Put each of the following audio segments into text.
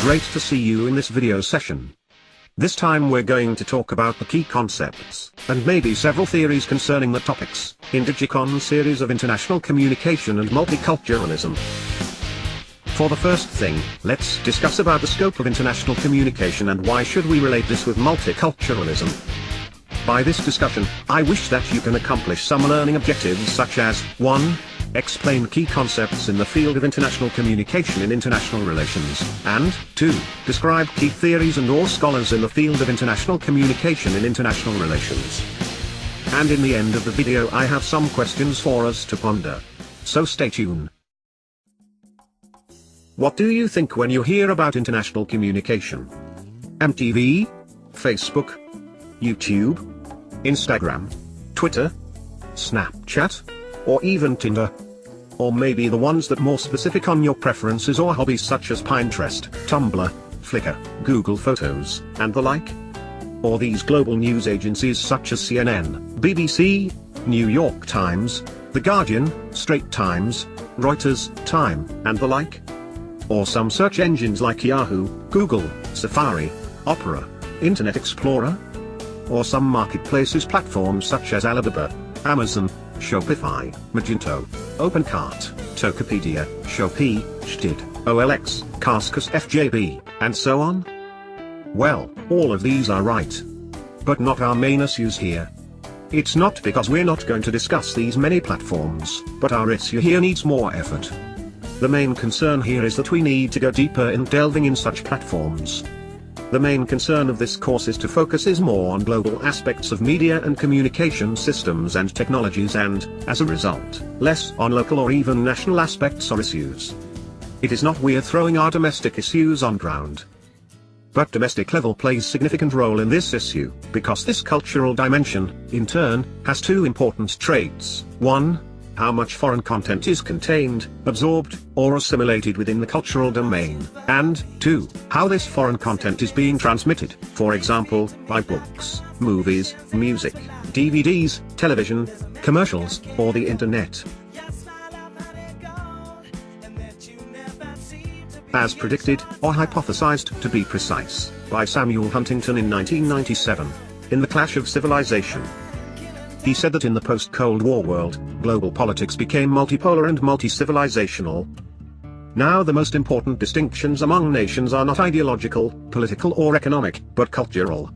great to see you in this video session. This time we're going to talk about the key concepts, and maybe several theories concerning the topics, in Digicon series of international communication and multiculturalism. For the first thing, let's discuss about the scope of international communication and why should we relate this with multiculturalism. By this discussion, I wish that you can accomplish some learning objectives such as 1. Explain key concepts in the field of international communication in international relations, and 2. Describe key theories and/or scholars in the field of international communication in international relations. And in the end of the video I have some questions for us to ponder. So stay tuned. What do you think when you hear about international communication? MTV? Facebook? YouTube? Instagram? Twitter? Snapchat? Or even Tinder? Or maybe the ones that more specific on your preferences or hobbies such as Pinterest, Tumblr, Flickr, Google Photos, and the like? Or these global news agencies such as CNN, BBC, New York Times, The Guardian, Straits Times, Reuters, Time, and the like? Or some search engines like Yahoo, Google, Safari, Opera, Internet Explorer? Or some marketplaces platforms such as Alibaba, Amazon, Shopify, Magento, OpenCart, Tokopedia, Shopee, Shtid, OLX, Cascas FJB, and so on? Well, all of these are right. But not our main issues here. It's not because we're not going to discuss these many platforms, but our issue here needs more effort. The main concern here is that we need to go deeper in delving in such platforms. The main concern of this course is to focus more on global aspects of media and communication systems and technologies and, as a result, less on local or even national aspects or issues. It is not we're throwing our domestic issues on ground. But domestic level plays significant role in this issue, because this cultural dimension, in turn, has two important traits. 1. How much foreign content is contained, absorbed, or assimilated within the cultural domain, and 2. How this foreign content is being transmitted, for example, by books, movies, music, DVDs, television, commercials, or the internet. As predicted, or hypothesized to be precise, by Samuel Huntington in 1997, in The Clash of Civilization. He said that in the post-Cold War world, global politics became multipolar and multi-civilizational. Now the most important distinctions among nations are not ideological, political or economic, but cultural.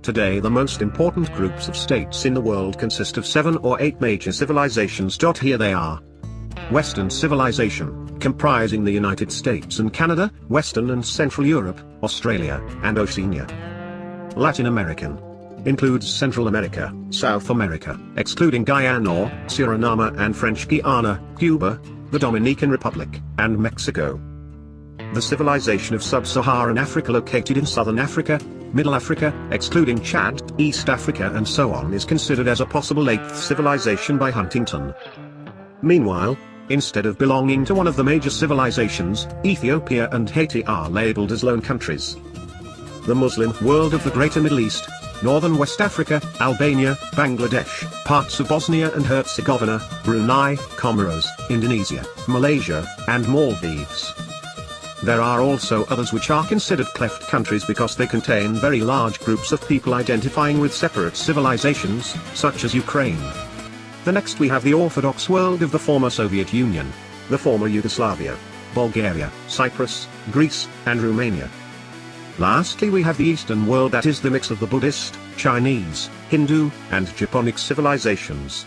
Today the most important groups of states in the world consist of 7 or 8 major civilizations. Here they are. Western civilization, comprising the United States and Canada, Western and Central Europe, Australia, and Oceania. Latin American includes Central America, South America, excluding Guyana, Suriname and French Guiana, Cuba, the Dominican Republic, and Mexico. The civilization of Sub-Saharan Africa located in Southern Africa, Middle Africa, excluding Chad, East Africa and so on is considered as a possible 8th civilization by Huntington. Meanwhile, instead of belonging to one of the major civilizations, Ethiopia and Haiti are labeled as lone countries. The Muslim world of the Greater Middle East, Northern West Africa, Albania, Bangladesh, parts of Bosnia and Herzegovina, Brunei, Comoros, Indonesia, Malaysia, and Maldives. There are also others which are considered cleft countries because they contain very large groups of people identifying with separate civilizations, such as Ukraine. The next we have the Orthodox world of the former Soviet Union, the former Yugoslavia, Bulgaria, Cyprus, Greece, and Romania. Lastly we have the Eastern world, that is the mix of the Buddhist, Chinese, Hindu, and Japonic civilizations.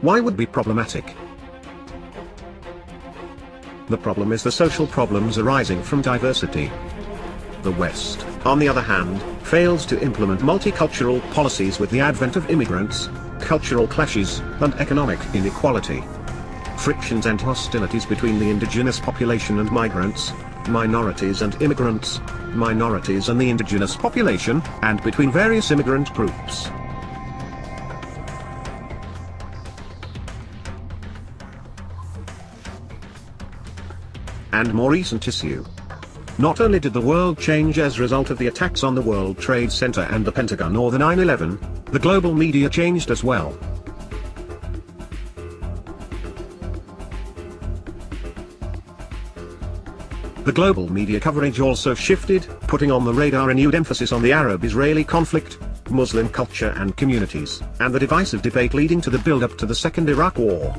Why would be problematic? The problem is the social problems arising from diversity. The West, on the other hand, fails to implement multicultural policies with the advent of immigrants, cultural clashes, and economic inequality. Frictions and hostilities between the indigenous population and migrants, minorities and immigrants, minorities and the indigenous population, and between various immigrant groups. And more recent issue. Not only did the world change as a result of the attacks on the World Trade Center and the Pentagon or the 9/11, the global media changed as well. The global media coverage also shifted, putting on the radar a renewed emphasis on the Arab-Israeli conflict, Muslim culture and communities, and the divisive debate leading to the build-up to the Second Iraq War.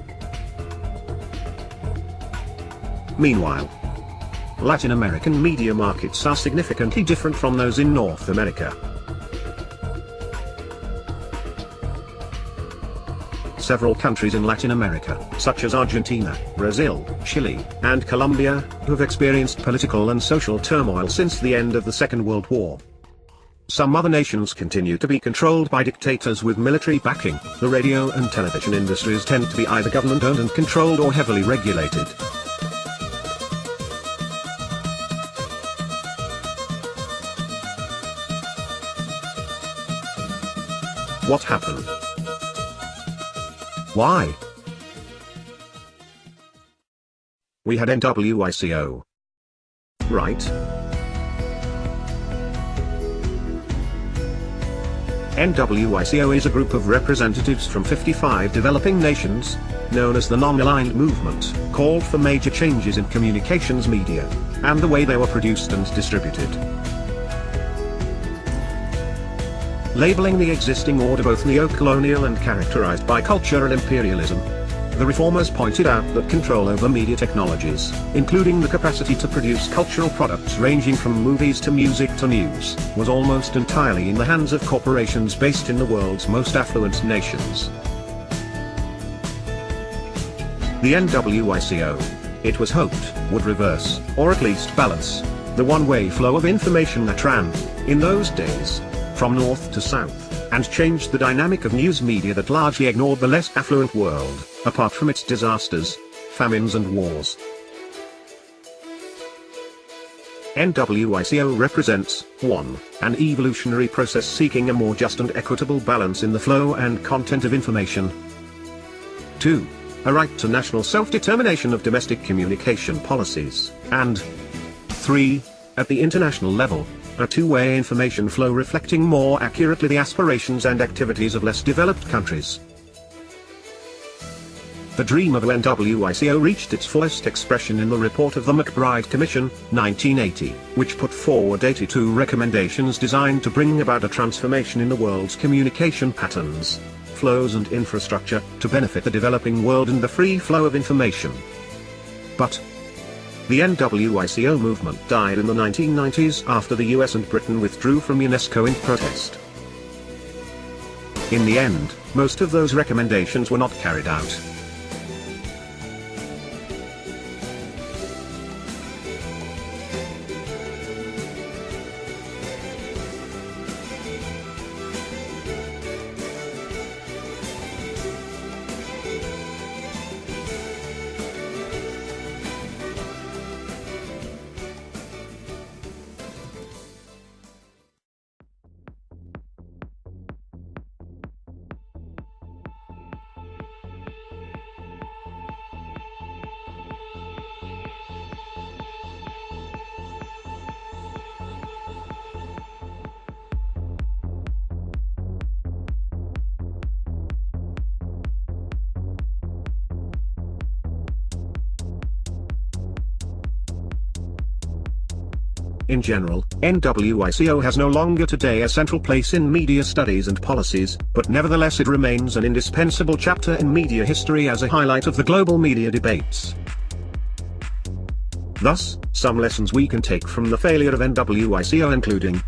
Meanwhile, Latin American media markets are significantly different from those in North America. Several countries in Latin America, such as Argentina, Brazil, Chile, and Colombia, have experienced political and social turmoil since the end of the Second World War. Some other nations continue to be controlled by dictators with military backing. The radio and television industries tend to be either government-owned and controlled or heavily regulated. What happened? Why? We had NWICO. Right? NWICO is a group of representatives from 55 developing nations, known as the Non-Aligned Movement, called for major changes in communications media, and the way they were produced and distributed. Labeling the existing order both neo-colonial and characterized by culture and imperialism, the reformers pointed out that control over media technologies, including the capacity to produce cultural products ranging from movies to music to news, was almost entirely in the hands of corporations based in the world's most affluent nations. The NWICO, it was hoped, would reverse, or at least balance, the one-way flow of information that ran, in those days, from north to south, and changed the dynamic of news media that largely ignored the less affluent world, apart from its disasters, famines and wars. NWICO represents, 1. An evolutionary process seeking a more just and equitable balance in the flow and content of information. 2. A right to national self-determination of domestic communication policies, and 3. At the international level, a two-way information flow reflecting more accurately the aspirations and activities of less developed countries. The dream of NWICO reached its fullest expression in the report of the MacBride Commission, 1980, which put forward 82 recommendations designed to bring about a transformation in the world's communication patterns, flows and infrastructure, to benefit the developing world and the free flow of information. But the NWICO movement died in the 1990s after the US and Britain withdrew from UNESCO in protest. In the end, most of those recommendations were not carried out. In general, NWICO has no longer today a central place in media studies and policies, but nevertheless it remains an indispensable chapter in media history as a highlight of the global media debates. Thus, some lessons we can take from the failure of NWICO including: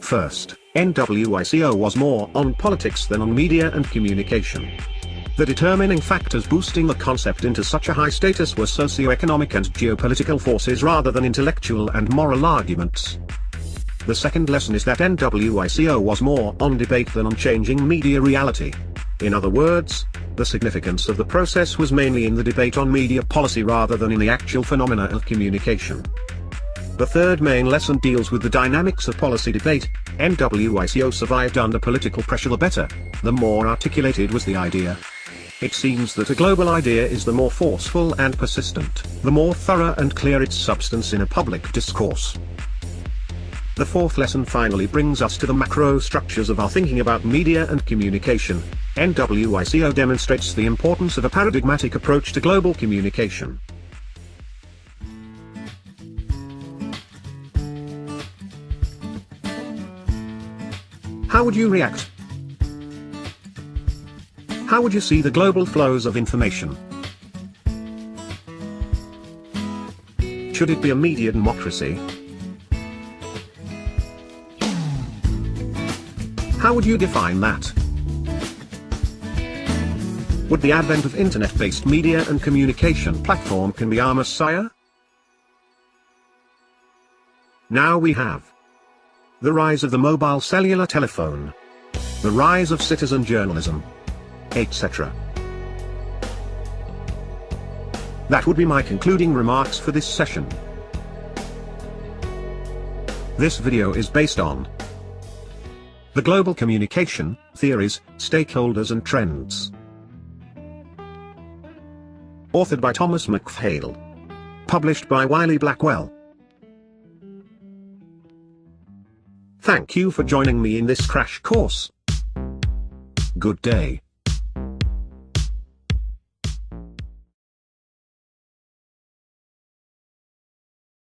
First, NWICO was more on politics than on media and communication. The determining factors boosting the concept into such a high status were socio-economic and geopolitical forces rather than intellectual and moral arguments. The second lesson is that NWICO was more on debate than on changing media reality. In other words, the significance of the process was mainly in the debate on media policy rather than in the actual phenomena of communication. The third main lesson deals with the dynamics of policy debate. NWICO survived under political pressure the better, the more articulated was the idea. It seems that a global idea is the more forceful and persistent, the more thorough and clear its substance in a public discourse. The fourth lesson finally brings us to the macro structures of our thinking about media and communication. NWICO demonstrates the importance of a paradigmatic approach to global communication. How would you react? How would you see the global flows of information? Should it be a media democracy? How would you define that? Would the advent of internet-based media and communication platform can be our messiah? Now we have the rise of the mobile cellular telephone, the rise of citizen journalism, etc. That would be my concluding remarks for this session. This video is based on the global communication theories, stakeholders and trends. Authored by Thomas McPhail. Published by Wiley Blackwell. Thank you for joining me in this crash course. Good day.